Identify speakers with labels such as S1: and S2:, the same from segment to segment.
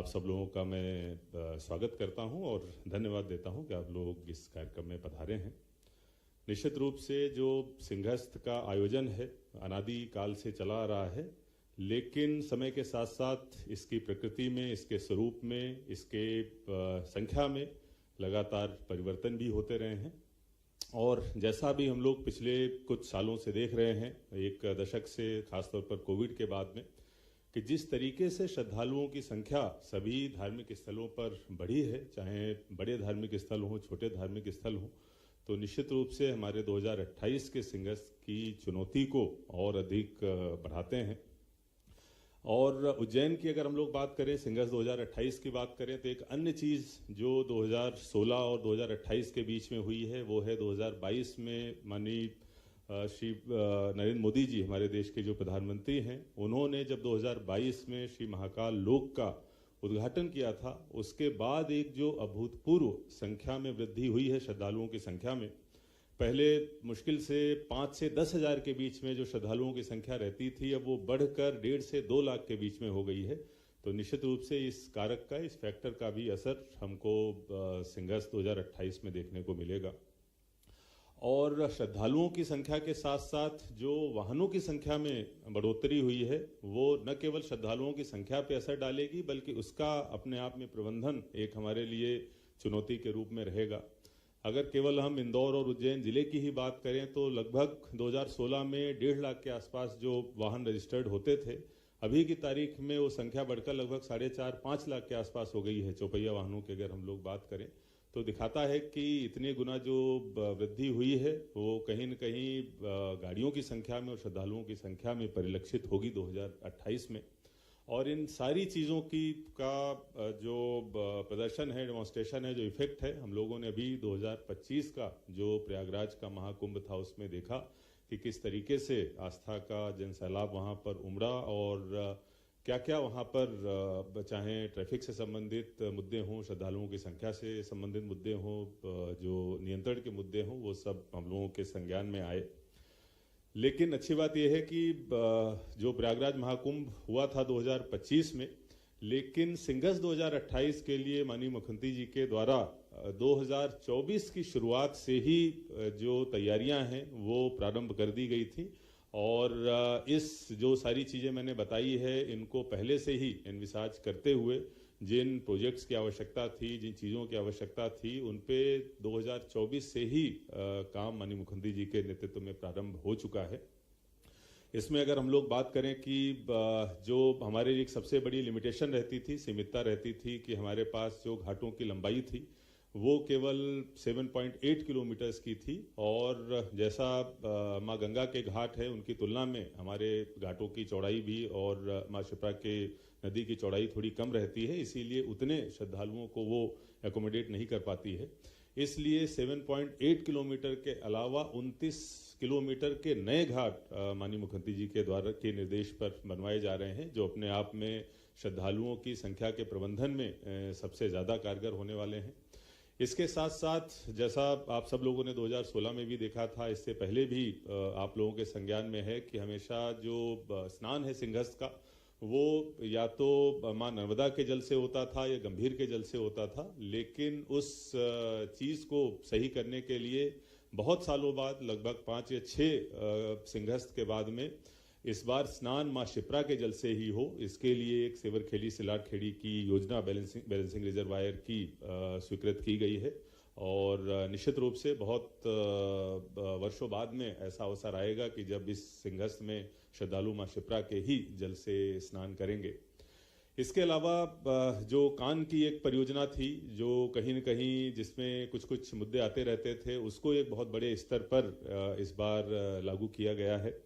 S1: आप सब लोगों का मैं स्वागत करता हूं और धन्यवाद देता हूं कि आप लोग इस कार्यक्रम में पधारे हैं। निश्चित रूप से जो सिंहस्थ का आयोजन है अनादि काल से चला आ रहा है, लेकिन समय के साथ साथ इसकी प्रकृति में, इसके स्वरूप में, इसके संख्या में लगातार परिवर्तन भी होते रहे हैं। और जैसा भी हम लोग पिछले कुछ सालों से देख रहे हैं, एक दशक से खासतौर पर कोविड के बाद में, कि जिस तरीके से श्रद्धालुओं की संख्या सभी धार्मिक स्थलों पर बढ़ी है, चाहे बड़े धार्मिक स्थल हों, छोटे धार्मिक स्थल हों, तो निश्चित रूप से हमारे 2028 के सिंहस्थ की चुनौती को और अधिक बढ़ाते हैं। और उज्जैन की अगर हम लोग बात करें, सिंहस्थ 2028 की बात करें, तो एक अन्य चीज़ जो 2016 और 2028 के बीच में हुई है वो है 2022 में माननीय श्री नरेंद्र मोदी जी, हमारे देश के जो प्रधानमंत्री हैं, उन्होंने जब 2022 में श्री महाकाल लोक का उद्घाटन किया था, उसके बाद एक जो अभूतपूर्व संख्या में वृद्धि हुई है श्रद्धालुओं की संख्या में। पहले मुश्किल से 5 से 10 हज़ार के बीच में जो श्रद्धालुओं की संख्या रहती थी, अब वो बढ़कर 1.5 से 2 लाख के बीच में हो गई है। तो निश्चित रूप से इस कारक का, इस फैक्टर का भी असर हमको सिंहस्थ 2028 में देखने को मिलेगा। और श्रद्धालुओं की संख्या के साथ साथ जो वाहनों की संख्या में बढ़ोतरी हुई है, वो न केवल श्रद्धालुओं की संख्या पर असर डालेगी, बल्कि उसका अपने आप में प्रबंधन एक हमारे लिए चुनौती के रूप में रहेगा। अगर केवल हम इंदौर और उज्जैन जिले की ही बात करें तो लगभग 2016 में 1.5 लाख के आसपास जो वाहन रजिस्टर्ड होते थे, अभी की तारीख में वो संख्या बढ़कर लगभग 4.5-5 लाख के आसपास हो गई है। चौपहिया वाहनों की अगर हम लोग बात करें तो दिखाता है कि इतने गुना जो वृद्धि हुई है वो कहीं न कहीं गाड़ियों की संख्या में और श्रद्धालुओं की संख्या में परिलक्षित होगी 2028 में। और इन सारी चीज़ों की का जो प्रदर्शन है, डेमोन्स्ट्रेशन है, जो इफेक्ट है, हम लोगों ने अभी 2025 का जो प्रयागराज का महाकुंभ था उसमें देखा कि किस तरीके से आस्था का जनसैलाब वहाँ पर उमड़ा और क्या क्या वहाँ पर चाहे ट्रैफिक से संबंधित मुद्दे हों, श्रद्धालुओं की संख्या से संबंधित मुद्दे हों, जो नियंत्रण के मुद्दे हों, वो सब हम लोगों के संज्ञान में आए। लेकिन अच्छी बात यह है कि जो प्रयागराज महाकुंभ हुआ था 2025 में, लेकिन सिंहस्थ 2028 के लिए माननीय मुख्यमंत्री जी के द्वारा 2024 की शुरुआत से ही जो तैयारियां हैं वो प्रारंभ कर दी गई थी। और इस जो सारी चीज़ें मैंने बताई है, इनको पहले से ही एनविसाज करते हुए जिन प्रोजेक्ट्स की आवश्यकता थी, जिन चीज़ों की आवश्यकता थी, उन पे 2024 से ही काम माननीय मुख्यमंत्री जी के नेतृत्व में प्रारंभ हो चुका है। इसमें अगर हम लोग बात करें कि जो हमारे एक सबसे बड़ी लिमिटेशन रहती थी, सीमितता रहती थी कि हमारे पास जो घाटों की लंबाई थी वो केवल 7.8 किलोमीटर्स की थी। और जैसा माँ गंगा के घाट है, उनकी तुलना में हमारे घाटों की चौड़ाई भी और माँ शिप्रा के नदी की चौड़ाई थोड़ी कम रहती है, इसीलिए उतने श्रद्धालुओं को वो एकोमोडेट नहीं कर पाती है। इसलिए 7.8 किलोमीटर के अलावा 29 किलोमीटर के नए घाट माननीय मुख्यमंत्री जी के द्वारा के निर्देश पर बनवाए जा रहे हैं, जो अपने आप में श्रद्धालुओं की संख्या के प्रबंधन में सबसे ज़्यादा कारगर होने वाले हैं। इसके साथ साथ जैसा आप सब लोगों ने 2016 में भी देखा था, इससे पहले भी आप लोगों के संज्ञान में है कि हमेशा जो स्नान है सिंहस्थ का, वो या तो माँ नर्मदा के जल से होता था या गंभीर के जल से होता था। लेकिन उस चीज़ को सही करने के लिए बहुत सालों बाद, लगभग 5 या 6 सिंहस्थ के बाद में इस बार स्नान माँ शिप्रा के जल से ही हो, इसके लिए एक सेवरखेड़ी सिलाटखेड़ी की योजना बैलेंसिंग रिजर्वायर की स्वीकृत की गई है। और निश्चित रूप से बहुत वर्षों बाद में ऐसा अवसर आएगा कि जब इस सिंहस्थ में श्रद्धालु माँ शिप्रा के ही जल से स्नान करेंगे। इसके अलावा जो कान की एक परियोजना थी, जो कहीं न कहीं जिसमें कुछ कुछ मुद्दे आते रहते थे, उसको एक बहुत बड़े स्तर पर इस बार लागू किया गया है।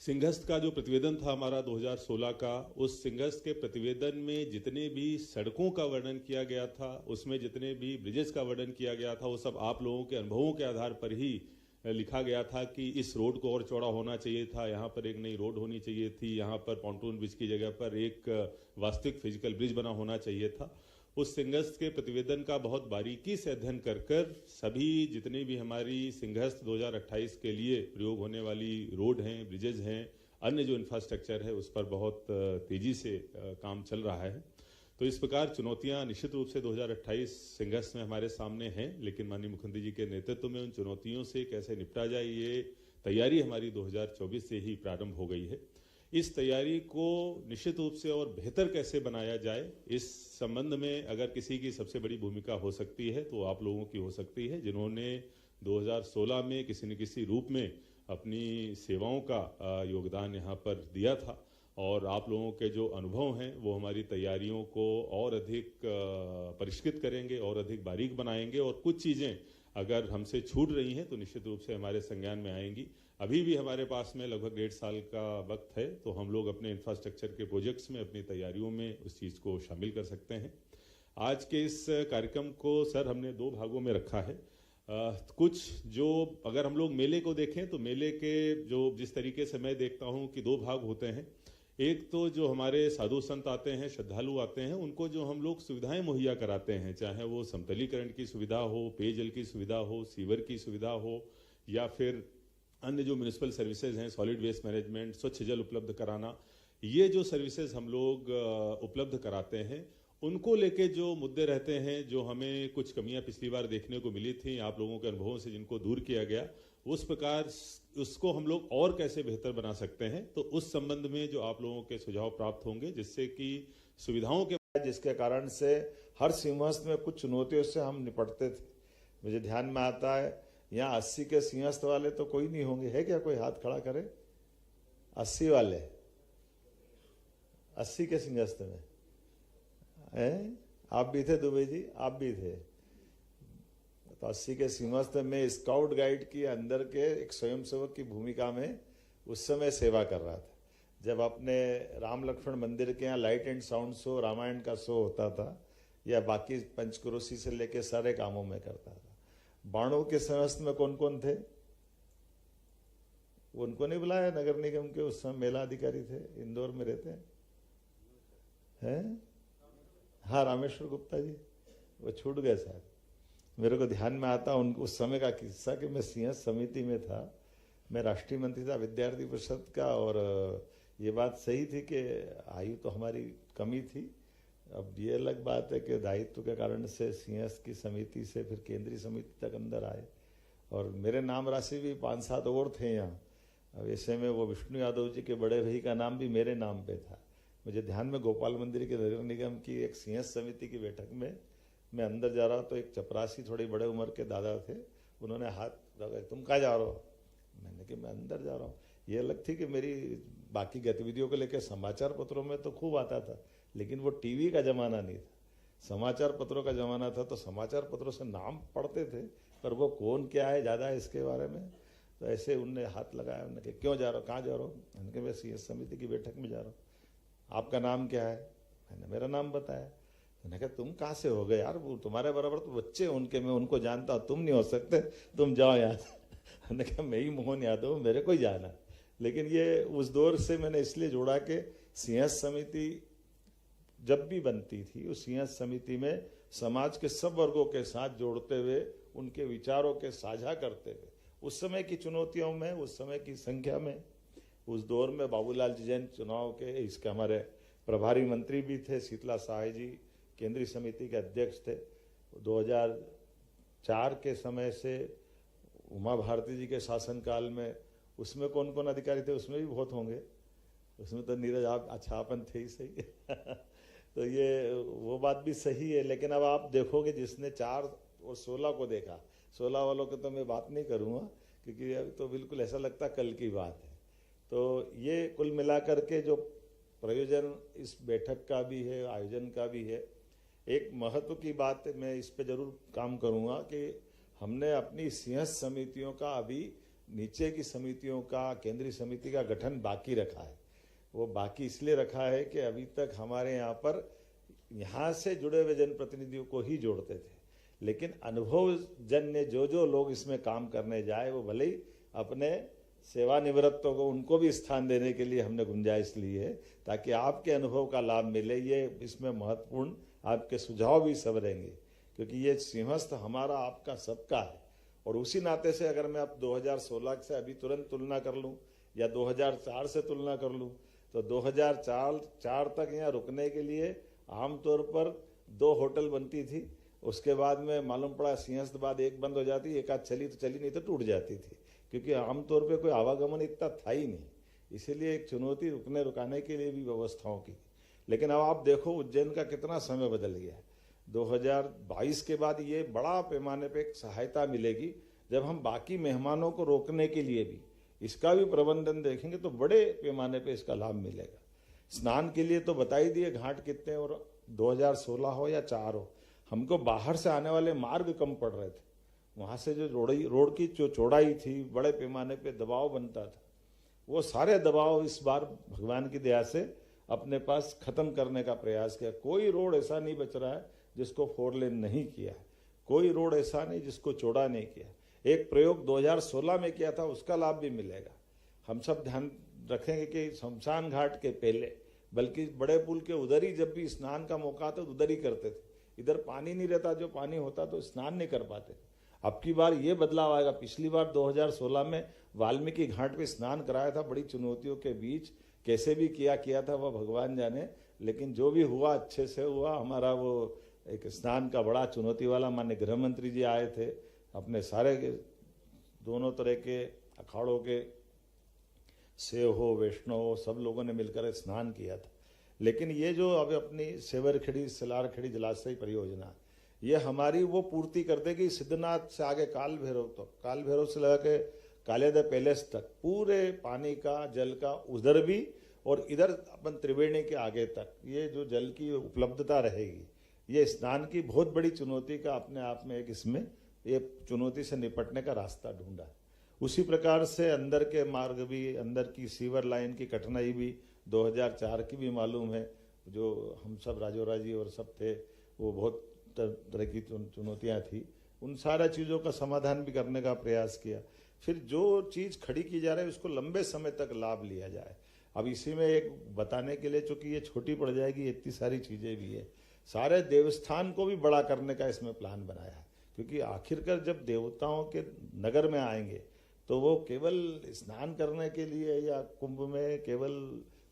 S1: सिंहस्थ का जो प्रतिवेदन था हमारा 2016 का, उस सिंहस्थ के प्रतिवेदन में जितने भी सड़कों का वर्णन किया गया था, उसमें जितने भी ब्रिजेस का वर्णन किया गया था, वो सब आप लोगों के अनुभवों के आधार पर ही लिखा गया था कि इस रोड को और चौड़ा होना चाहिए था, यहाँ पर एक नई रोड होनी चाहिए थी, यहाँ पर पॉन्टून ब्रिज की जगह पर एक वास्तविक फिजिकल ब्रिज बना होना चाहिए था। उस सिंहस्थ के प्रतिवेदन का बहुत बारीकी से अध्ययन कर सभी जितने भी हमारी सिंहस्थ 2028 के लिए प्रयोग होने वाली रोड हैं, ब्रिजेज हैं, अन्य जो इंफ्रास्ट्रक्चर है, उस पर बहुत तेजी से काम चल रहा है। तो इस प्रकार चुनौतियां निश्चित रूप से 2028 सिंहस्थ में हमारे सामने हैं, लेकिन माननीय मुख्यमंत्री जी के नेतृत्व में उन चुनौतियों से कैसे निपटा जाए, ये तैयारी हमारी 2024 से ही प्रारंभ हो गई है। इस तैयारी को निश्चित रूप से और बेहतर कैसे बनाया जाए, इस संबंध में अगर किसी की सबसे बड़ी भूमिका हो सकती है तो आप लोगों की हो सकती है, जिन्होंने 2016 में किसी न किसी रूप में अपनी सेवाओं का योगदान यहाँ पर दिया था। और आप लोगों के जो अनुभव हैं वो हमारी तैयारियों को और अधिक परिष्कृत करेंगे और अधिक बारीक बनाएंगे, और कुछ चीज़ें अगर हमसे छूट रही हैं तो निश्चित रूप से हमारे संज्ञान में आएंगी। अभी भी हमारे पास में लगभग 1.5 साल का वक्त है, तो हम लोग अपने इंफ्रास्ट्रक्चर के प्रोजेक्ट्स में अपनी तैयारियों में उस चीज़ को शामिल कर सकते हैं। आज के इस कार्यक्रम को सर हमने 2 भागों में रखा है। कुछ जो अगर हम लोग मेले को देखें तो मेले के जो जिस तरीके से मैं देखता हूँ कि 2 भाग होते हैं। एक तो जो हमारे साधु संत आते हैं, श्रद्धालु आते हैं, उनको जो हम लोग सुविधाएं मुहैया कराते हैं, चाहे वो समतलीकरण की सुविधा हो, पेयजल की सुविधा हो, सीवर की सुविधा हो, या फिर अन्य जो म्यूनिसिपल सर्विसेज हैं, सॉलिड वेस्ट मैनेजमेंट, स्वच्छ जल उपलब्ध कराना, ये जो सर्विसेज हम लोग उपलब्ध कराते हैं, उनको लेके जो मुद्दे रहते हैं, जो हमें कुछ कमियां पिछली बार देखने को मिली थी आप लोगों के अनुभवों से, जिनको दूर किया गया, उस प्रकार उसको हम लोग और कैसे बेहतर बना सकते हैं, तो उस संबंध में जो आप लोगों के सुझाव प्राप्त होंगे, जिससे कि सुविधाओं के
S2: जिसके कारण से हर सिंहस्थ में कुछ चुनौतियों से हम निपटते थे। मुझे ध्यान में आता है यहाँ 80 के सिंहस्थ वाले तो कोई नहीं होंगे, है क्या? कोई हाथ खड़ा करे। 80 वाले 80 के सिंहस्थ में है? आप भी थे दुबे जी, आप भी थे। तो 80 के सिंहस्थ में स्काउट गाइड की अंदर के एक स्वयंसेवक की भूमिका में उस समय सेवा कर रहा था। जब अपने राम लक्ष्मण मंदिर के यहाँ light and sound show, Ramayan का शो होता था, या बाकी पंचक्रोशी से लेके सारे कामों में करता था। बाणों के सिंहस्थ में कौन कौन थे? उनको नहीं बुलाया? नगर निगम के उस समय मेला अधिकारी थे, इंदौर में रहते हैं। हाँ, रामेश्वर गुप्ता जी, वो छूट गए साहब। मेरे को ध्यान में आता उस समय का किस्सा कि मैं सिंहस्थ समिति में था, मैं राष्ट्रीय मंत्री था विद्यार्थी परिषद का, और ये बात सही थी कि आयु तो हमारी कमी थी। अब ये अलग बात है कि दायित्व के कारण से सिंहस्थ की समिति से फिर केंद्रीय समिति तक अंदर आए, और मेरे नाम राशि भी 5-7 और थे यहाँ। अब ऐसे में वो विष्णु यादव जी के बड़े भाई का नाम भी मेरे नाम पे था। मुझे ध्यान में गोपाल मंदिर के नगर निगम की एक सिंहस्थ समिति की बैठक में मैं अंदर जा रहा, तो एक चपरासी थोड़ी बड़े उम्र के दादा थे, उन्होंने हाथ लगा, तुम कहाँ जा रहे हो? मैंने कहा मैं अंदर जा रहा हूँ। ये अलग थी कि मेरी बाकी गतिविधियों को लेकर समाचार पत्रों में तो खूब आता था, लेकिन वो टीवी का जमाना नहीं था, समाचार पत्रों का जमाना था। तो समाचार पत्रों से नाम पढ़ते थे, पर वो कौन क्या है ज़्यादा इसके बारे में। तो ऐसे उनने हाथ लगाया, उन्होंने कहा क्यों जा रहा हो, कहाँ जा रहा हो? मैंने कहा मैं सिंहस्थ समिति की बैठक में जा रहा हूँ। आपका नाम क्या है? मैंने मेरा नाम बताया। मैंने कहा तुम कहाँ से हो गए यार, वो तुम्हारे बराबर तो बच्चे उनके, मैं उनको जानता हूँ, तुम नहीं हो सकते, तुम जाओ यहाँ से। मैंने कहा मैं ही मोहन यादव, मेरे को ही जाना। लेकिन ये उस दौर से मैंने इसलिए जोड़ा कि सिंहस्थ समिति जब भी बनती थी, उस सिंहस्थ समिति में समाज के सब वर्गों के साथ जोड़ते हुए, उनके विचारों के साझा करते हुए, उस समय की चुनौतियों में, उस समय की संख्या में, उस दौर में बाबूलाल जी जैन चुनाव के इसके हमारे प्रभारी मंत्री भी थे, शीतला साय जी केंद्रीय समिति के अध्यक्ष थे। 2004 के समय से उमा भारती जी के शासनकाल में, उसमें कौन कौन अधिकारी थे? उसमें भी बहुत होंगे, उसमें तो नीरज आप अच्छापन थे ही सही। तो ये वो बात भी सही है। लेकिन अब आप देखोगे जिसने 4 और 16 को देखा, 16 वालों की तो मैं बात नहीं करूँगा, क्योंकि अब तो बिल्कुल ऐसा लगता कल की बात है। तो ये कुल मिलाकर के जो प्रयोजन इस बैठक का भी है, आयोजन का भी है, एक महत्व की बात मैं इस पे जरूर काम करूँगा कि हमने अपनी सिंहस्थ समितियों का, अभी नीचे की समितियों का, केंद्रीय समिति का गठन बाकी रखा है। वो बाकी इसलिए रखा है कि अभी तक हमारे यहाँ पर यहाँ से जुड़े हुए जनप्रतिनिधियों को ही जोड़ते थे, लेकिन अनुभवजन्य जो लोग इसमें काम करने जाए, वो भले ही अपने सेवानिवृत्तों को, उनको भी स्थान देने के लिए हमने गुंजाइश ली है, ताकि आपके अनुभव का लाभ मिले। ये इसमें महत्वपूर्ण आपके सुझाव भी सब रहेंगे, क्योंकि ये सिंहस्थ हमारा आपका सबका है। और उसी नाते से अगर मैं अब 2016 से अभी तुरंत तुलना कर लूँ, या 2004 से तुलना कर लूँ, तो 2004 तक यहाँ रुकने के लिए आमतौर पर 2 होटल बनती थी, उसके बाद में मालूम पड़ा सिंहस्थ बाद एक बंद हो जाती, एक आध चली तो चली, नहीं तो टूट जाती थी, क्योंकि आमतौर पे कोई आवागमन इतना था ही नहीं। इसीलिए एक चुनौती रुकाने के लिए भी व्यवस्थाओं की। लेकिन अब आप देखो उज्जैन का कितना समय बदल गया है। 2022 के बाद ये बड़ा पैमाने पे एक सहायता मिलेगी, जब हम बाकी मेहमानों को रोकने के लिए भी इसका भी प्रबंधन देखेंगे तो बड़े पैमाने पे इसका लाभ मिलेगा। स्नान के लिए तो बता ही दिए घाट कितने, और 2016 हो या 4 हो, हमको बाहर से आने वाले मार्ग कम पड़ रहे थे। वहाँ से जो रोड की जो चौड़ाई थी, बड़े पैमाने पे दबाव बनता था, वो सारे दबाव इस बार भगवान की दया से अपने पास खत्म करने का प्रयास किया। कोई रोड ऐसा नहीं बच रहा है जिसको 4 लेन नहीं किया है, कोई रोड ऐसा नहीं जिसको चौड़ा नहीं किया। एक प्रयोग 2016 में किया था, उसका लाभ भी मिलेगा। हम सब ध्यान रखेंगे कि शमशान घाट के पहले, बल्कि बड़े पुल के उधर ही जब भी स्नान का मौका आता तो उधर ही करते थे। इधर पानी नहीं रहता, जो पानी होता तो स्नान नहीं कर पाते। अब की बार ये बदलाव आएगा। पिछली बार 2016 में वाल्मीकि घाट पे स्नान कराया था, बड़ी चुनौतियों के बीच, कैसे भी किया था वह भगवान जाने, लेकिन जो भी हुआ अच्छे से हुआ। हमारा वो एक स्नान का बड़ा चुनौती वाला, माननीय गृह मंत्री जी आए थे, अपने सारे दोनों तरह के अखाड़ों के सेव हो, वैष्णव हो, सब लोगों ने मिलकर स्नान किया था। लेकिन ये जो अब अपनी सेवरखेड़ी सलारखेड़ी जलाशय परियोजना, ये हमारी वो पूर्ति कर देगी सिद्धनाथ से आगे काल भैरव तक, काल भैरव से लगा के कालियादेव पैलेस तक, पूरे पानी का जल का उधर भी और इधर अपन त्रिवेणी के आगे तक ये जो जल की उपलब्धता रहेगी। ये स्नान की बहुत बड़ी चुनौती का अपने आप में एक इसमें ये चुनौती से निपटने का रास्ता ढूंढा। उसी प्रकार से अंदर के मार्ग भी, अंदर की सीवर लाइन की कठिनाई भी 2004 की भी मालूम है, जो हम सब राजोरा जी और सब थे, वो बहुत तरह की चुनौतियां थी। उन सारा चीज़ों का समाधान भी करने का प्रयास किया। फिर जो चीज़ खड़ी की जा रही है उसको लंबे समय तक लाभ लिया जाए। अब इसी में एक बताने के लिए, चूंकि ये छोटी पड़ जाएगी, इतनी सारी चीज़ें भी है, सारे देवस्थान को भी बड़ा करने का इसमें प्लान बनाया है। क्योंकि आखिरकार जब देवताओं के नगर में आएंगे तो वो केवल स्नान करने के लिए या कुंभ में केवल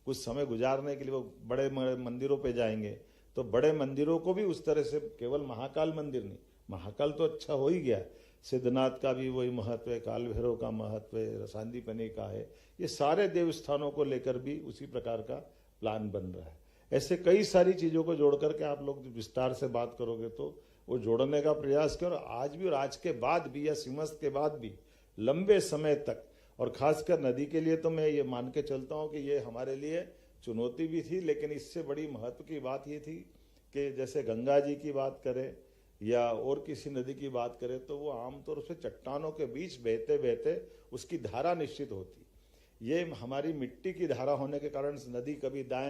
S2: कुछ समय गुजारने के लिए वो बड़े मंदिरों पे जाएंगे, तो बड़े मंदिरों को भी उस तरह से, केवल महाकाल मंदिर नहीं, महाकाल तो अच्छा हो ही गया, सिद्धनाथ का भी वही महत्व है, काल भैरव का महत्व है, सांदीपनि का है, ये सारे देवस्थानों को लेकर भी उसी प्रकार का प्लान बन रहा है। ऐसे कई सारी चीज़ों को जोड़ करके आप लोग विस्तार से बात करोगे तो वो जोड़ने का प्रयास करो। आज भी और आज के बाद भी या सिंहस्थ के बाद भी लंबे समय तक, और खासकर नदी के लिए तो मैं ये मान के चलता हूँ कि ये हमारे लिए चुनौती भी थी, लेकिन इससे बड़ी महत्व की बात ये थी कि जैसे गंगा जी की बात करें या और किसी नदी की बात करें तो वो आमतौर से चट्टानों के बीच बहते बहते उसकी धारा निश्चित होती। ये हमारी मिट्टी की धारा होने के कारण नदी कभी दाएं